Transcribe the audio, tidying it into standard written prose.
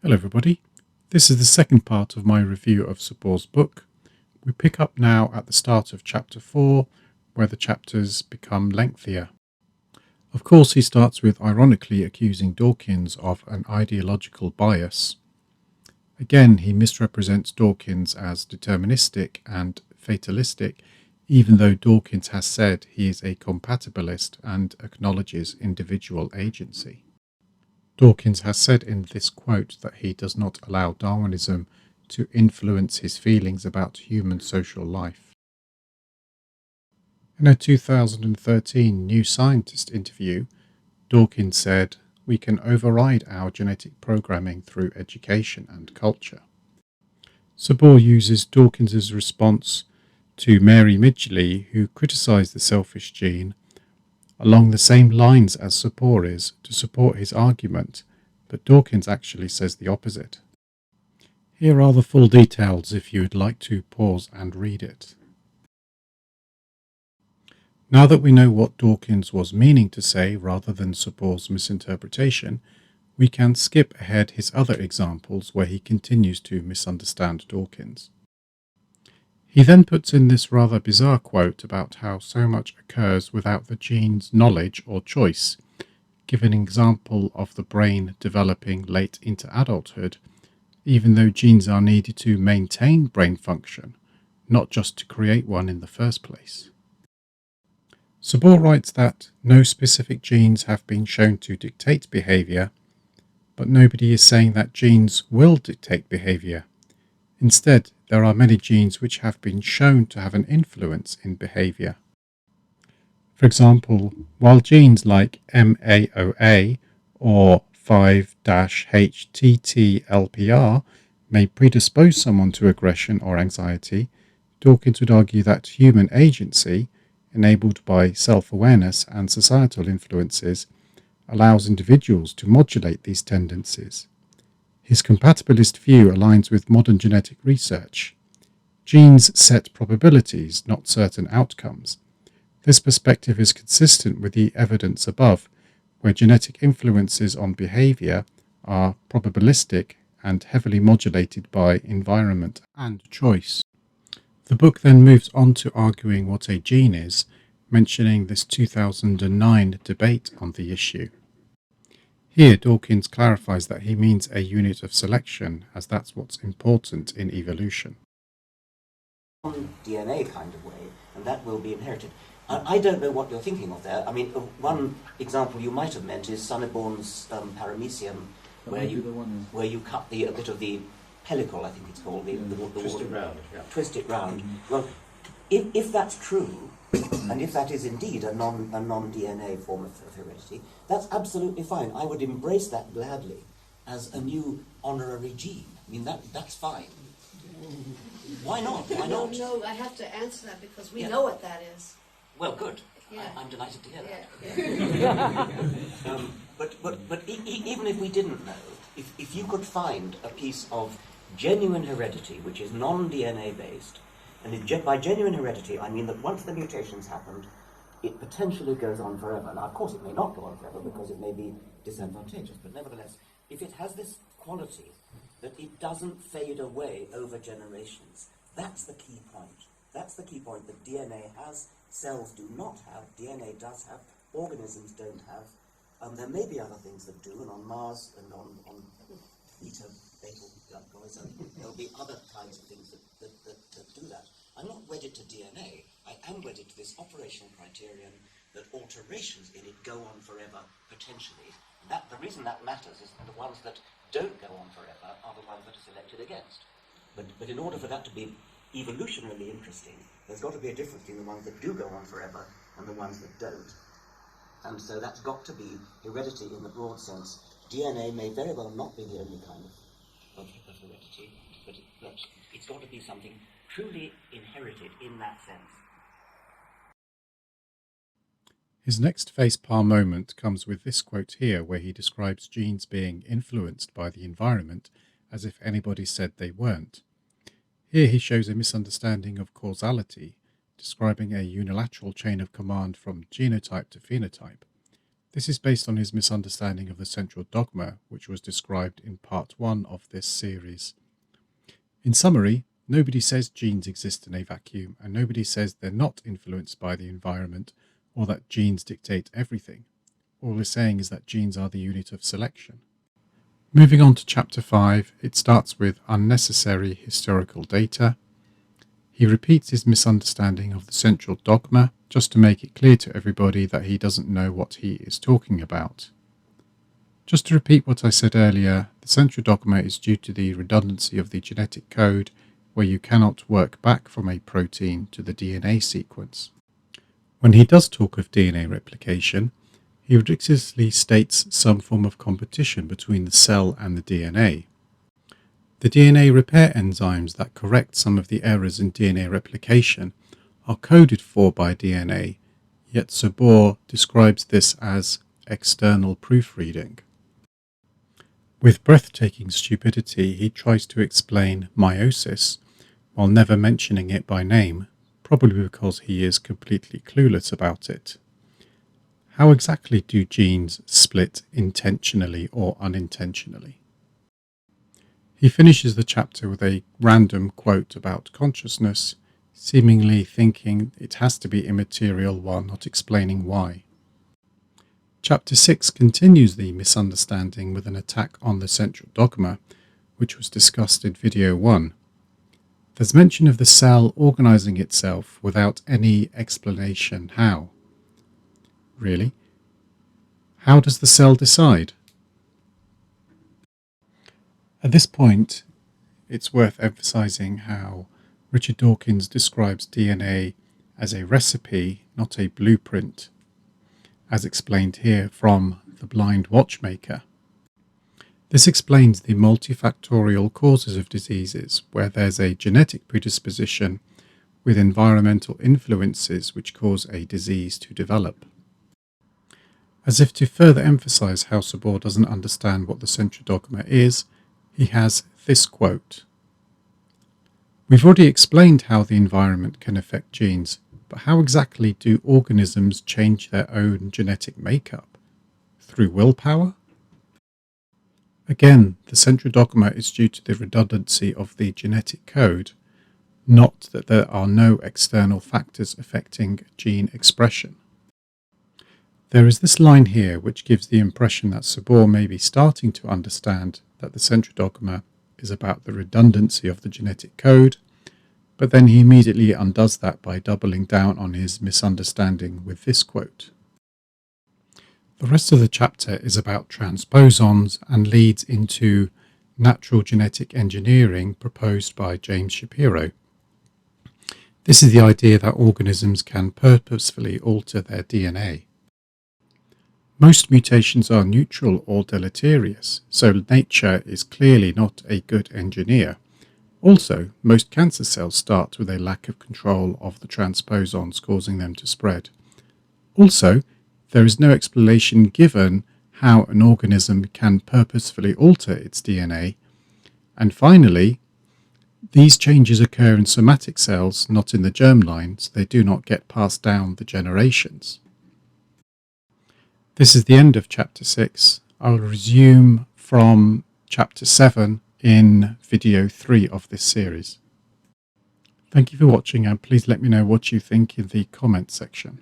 Hello everybody, this is the second part of my review of Subboor's book. We pick up now at the start of chapter 4, where the chapters become lengthier. Of course, he starts with ironically accusing Dawkins of an ideological bias. Again, he misrepresents Dawkins as deterministic and fatalistic, even though Dawkins has said he is a compatibilist and acknowledges individual agency. Dawkins has said in this quote that he does not allow Darwinism to influence his feelings about human social life. In a 2013 New Scientist interview, Dawkins said, "We can override our genetic programming through education and culture." Subboor uses Dawkins's response to Mary Midgley, who criticised the selfish gene, along the same lines as Subboor is, to support his argument, but Dawkins actually says the opposite. Here are the full details if you would like to pause and read it. Now that we know what Dawkins was meaning to say rather than Subboor's misinterpretation, we can skip ahead his other examples where he continues to misunderstand Dawkins. He then puts in this rather bizarre quote about how so much occurs without the gene's knowledge or choice, giving an example of the brain developing late into adulthood, even though genes are needed to maintain brain function, not just to create one in the first place. Subboor writes that no specific genes have been shown to dictate behavior, but nobody is saying that genes will dictate behavior. Instead, there are many genes which have been shown to have an influence in behavior. For example, while genes like MAOA or 5-HTT-LPR may predispose someone to aggression or anxiety, Dawkins would argue that human agency, enabled by self-awareness and societal influences, allows individuals to modulate these tendencies. His compatibilist view aligns with modern genetic research. Genes set probabilities, not certain outcomes. This perspective is consistent with the evidence above, where genetic influences on behavior are probabilistic and heavily modulated by environment and choice. The book then moves on to arguing what a gene is, mentioning this 2009 debate on the issue. Here, Dawkins clarifies that he means a unit of selection, as that's what's important in evolution. DNA kind of way, and that will be inherited. I don't know what you're thinking of there. I mean, one example you might have meant is Sonneborn's paramecium, where you cut a bit of the pellicle, I think it's called, twist it round. Yeah. Twist it round. Well, if that's true, and if that is indeed a non-DNA form of heredity, that's absolutely fine. I would embrace that gladly as a new honorary gene. I mean, that's fine. Why not? Why not? No, I have to answer that because we know what that is. Well, good. Yeah. I'm delighted to hear that. Yeah. But even if we didn't know, if you could find a piece of genuine heredity which is non-DNA based, and by genuine heredity I mean that once the mutations happened, it potentially goes on forever. Now, of course, it may not go on forever because it may be disadvantageous, but nevertheless, if it has this quality that it doesn't fade away over generations, that's the key point. That's the key point that DNA has, cells do not have, DNA does have, organisms don't have. There may be other things that do, and on Mars and on beta glycolysis, there'll be other kinds of things that do that. I'm not wedded to DNA. I am wedded to this operational criterion that alterations in it go on forever, potentially. The reason that matters is that the ones that don't go on forever are the ones that are selected against. But in order for that to be evolutionarily interesting, there's got to be a difference between the ones that do go on forever and the ones that don't. And so that's got to be heredity in the broad sense. DNA may very well not be the only kind of heredity, but it's got to be something truly inherited in that sense. His next facepalm moment comes with this quote here, where he describes genes being influenced by the environment as if anybody said they weren't. Here he shows a misunderstanding of causality, describing a unilateral chain of command from genotype to phenotype. This is based on his misunderstanding of the central dogma, which was described in part 1 of this series. In summary, nobody says genes exist in a vacuum, and nobody says they're not influenced by the environment or that genes dictate everything. All we're saying is that genes are the unit of selection. Moving on to chapter 5, it starts with unnecessary historical data. He repeats his misunderstanding of the central dogma just to make it clear to everybody that he doesn't know what he is talking about. Just to repeat what I said earlier, the central dogma is due to the redundancy of the genetic code, where you cannot work back from a protein to the DNA sequence. When he does talk of DNA replication, he ridiculously states some form of competition between the cell and the DNA. The DNA repair enzymes that correct some of the errors in DNA replication are coded for by DNA, yet Subboor describes this as external proofreading. With breathtaking stupidity, he tries to explain meiosis while never mentioning it by name, probably because he is completely clueless about it. How exactly do genes split intentionally or unintentionally? He finishes the chapter with a random quote about consciousness, seemingly thinking it has to be immaterial while not explaining why. Chapter 6 continues the misunderstanding with an attack on the central dogma, which was discussed in video 1. There's mention of the cell organizing itself without any explanation how. Really? How does the cell decide? At this point, it's worth emphasizing how Richard Dawkins describes DNA as a recipe, not a blueprint, as explained here from The Blind Watchmaker. This explains the multifactorial causes of diseases, where there's a genetic predisposition with environmental influences which cause a disease to develop. As if to further emphasize how Subboor doesn't understand what the central dogma is, he has this quote. We've already explained how the environment can affect genes, but how exactly do organisms change their own genetic makeup? Through willpower? Again, the central dogma is due to the redundancy of the genetic code, not that there are no external factors affecting gene expression. There is this line here which gives the impression that Subboor may be starting to understand that the central dogma is about the redundancy of the genetic code, but then he immediately undoes that by doubling down on his misunderstanding with this quote. The rest of the chapter is about transposons and leads into natural genetic engineering proposed by James Shapiro. This is the idea that organisms can purposefully alter their DNA. Most mutations are neutral or deleterious, so nature is clearly not a good engineer. Also, most cancer cells start with a lack of control of the transposons causing them to spread. Also, there is no explanation given how an organism can purposefully alter its DNA. And finally, these changes occur in somatic cells, not in the germline, so they do not get passed down the generations. This is the end of chapter 6. I'll resume from chapter 7 in video 3 of this series. Thank you for watching, and please let me know what you think in the comment section.